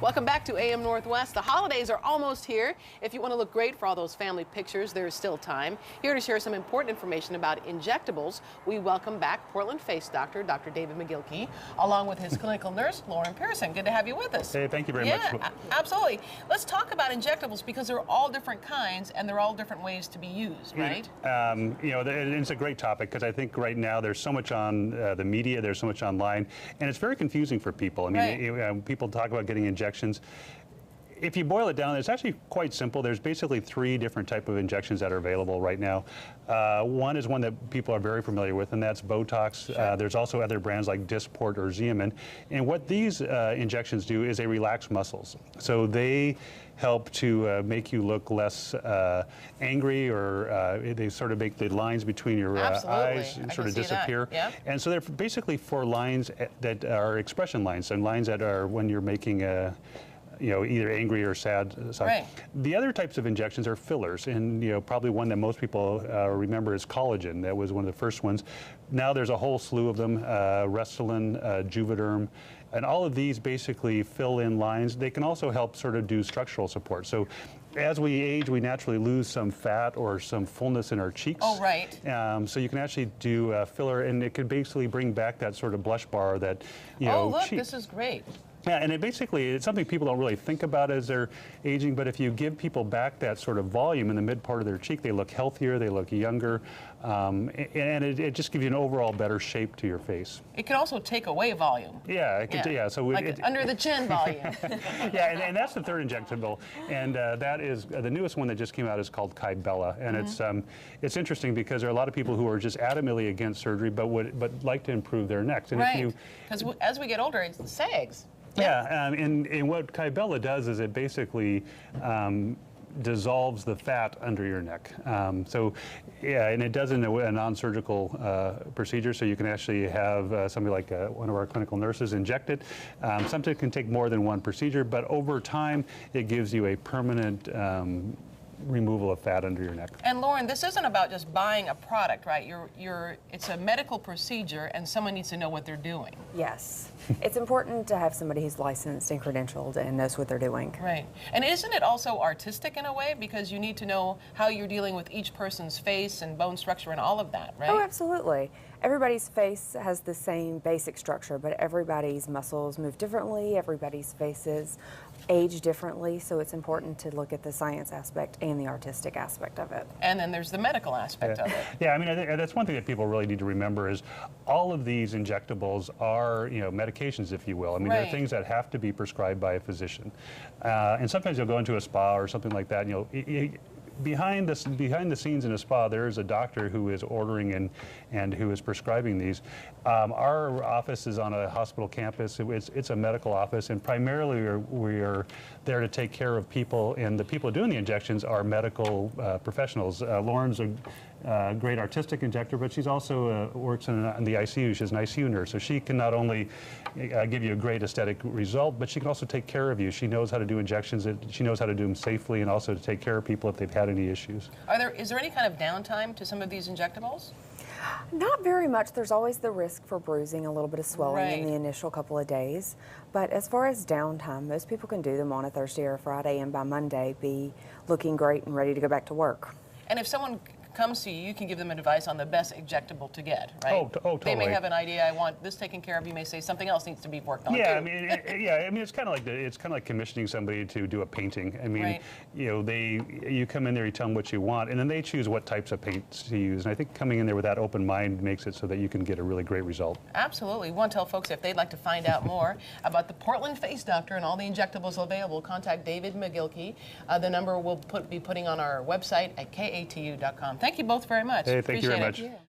Welcome back to AM Northwest. The holidays are almost here. If you want to look great for all those family pictures, there is still time. Here to share some important information about injectables, we welcome back Portland face doctor, Dr. David McGilkey, along with his clinical nurse, Lauren Pearson. Good to have you with us. Hey, thank you very much. Yeah, absolutely. Let's talk about injectables because they're all different kinds and they're all different ways to be used, right? You know, it's a great topic because I think right now there's so much on the media, there's so much online, and it's very confusing for people. I mean, people talk about getting injections. If you boil it down, it's actually quite simple. There's basically three different types of injections that are available right now. One is one that people are very familiar with, and that's Botox. Sure. There's also other brands like Dysport or Xeomin. And what these injections do is they relax muscles. So they help to make you look less angry, or they sort of make the lines between your eyes sort of disappear. Yeah. And so they're basically for lines that are expression lines, and lines that are when you're making a either angry or sad. Right. The other types of injections are fillers, and probably one that most people remember is collagen. That was one of the first ones. Now there's a whole slew of them, Restylane, Juvederm, and all of these basically fill in lines. They can also help sort of do structural support. So as we age, we naturally lose some fat or some fullness in our cheeks. Oh, right. So you can actually do a filler, and it can basically bring back that sort of blush bar that, Oh, look, this is great. Yeah, and it's something people don't really think about as they're aging, but if you give people back that sort of volume in the mid part of their cheek, they look healthier, they look younger, and it just gives you an overall better shape to your face. It can also take away volume. Yeah, it can, yeah. So like under the chin volume. Yeah, and that's the third injectable, and that is the newest one that just came out is called Kybella, and it's interesting because there are a lot of people who are just adamantly against surgery, but like to improve their necks. And right, because as we get older, it sags. Yeah, and what Kybella does is it basically dissolves the fat under your neck. So, yeah, and it does in a non-surgical procedure, so you can actually have somebody like one of our clinical nurses inject it. Sometimes it can take more than one procedure, but over time, it gives you a permanent removal of fat under your neck. And Lauren, this isn't about just buying a product, right? It's a medical procedure, and someone needs to know what they're doing. Yes. It's important to have somebody who's licensed and credentialed and knows what they're doing. Right. And isn't it also artistic in a way? Because you need to know how you're dealing with each person's face and bone structure and all of that, right? Oh, absolutely. Everybody's face has the same basic structure, but everybody's muscles move differently, everybody's faces age differently, so it's important to look at the science aspect and the artistic aspect of it. And then there's the medical aspect of it. Yeah, I mean, that's one thing that people really need to remember is all of these injectables are, medications, if you will. I mean, they're things that have to be prescribed by a physician. And sometimes you'll go into a spa or something like that, behind the scenes in a spa, there is a doctor who is ordering and who is prescribing these. Our office is on a hospital campus. It's a medical office, and primarily we are there to take care of people, and the people doing the injections are medical professionals. Lauren's a great artistic injector, but she's also works in the ICU. She's an ICU nurse, so she can not only give you a great aesthetic result, but she can also take care of you. She knows how to do injections. She knows how to do them safely, and also to take care of people if they've had any issues. Is there any kind of downtime to some of these injectables? Not very much. There's always the risk for bruising, a little bit of swelling in the initial couple of days. But as far as downtime, most people can do them on a Thursday or a Friday, and by Monday be looking great and ready to go back to work. And if someone comes to you, you can give them advice on the best injectable to get, right? Oh, totally. They may have an idea. I want this taken care of. You may say something else needs to be worked on. Yeah, too. I mean, it's kind of like commissioning somebody to do a painting. I mean, you come in there, you tell them what you want, and then they choose what types of paints to use. And I think coming in there with that open mind makes it so that you can get a really great result. Absolutely. We want to tell folks if they'd like to find out more about the Portland Face Doctor and all the injectables available, contact David McGilkey. The number we'll be putting on our website at katu.com. Thank you both very much. Hey, thank you very much. Appreciate it.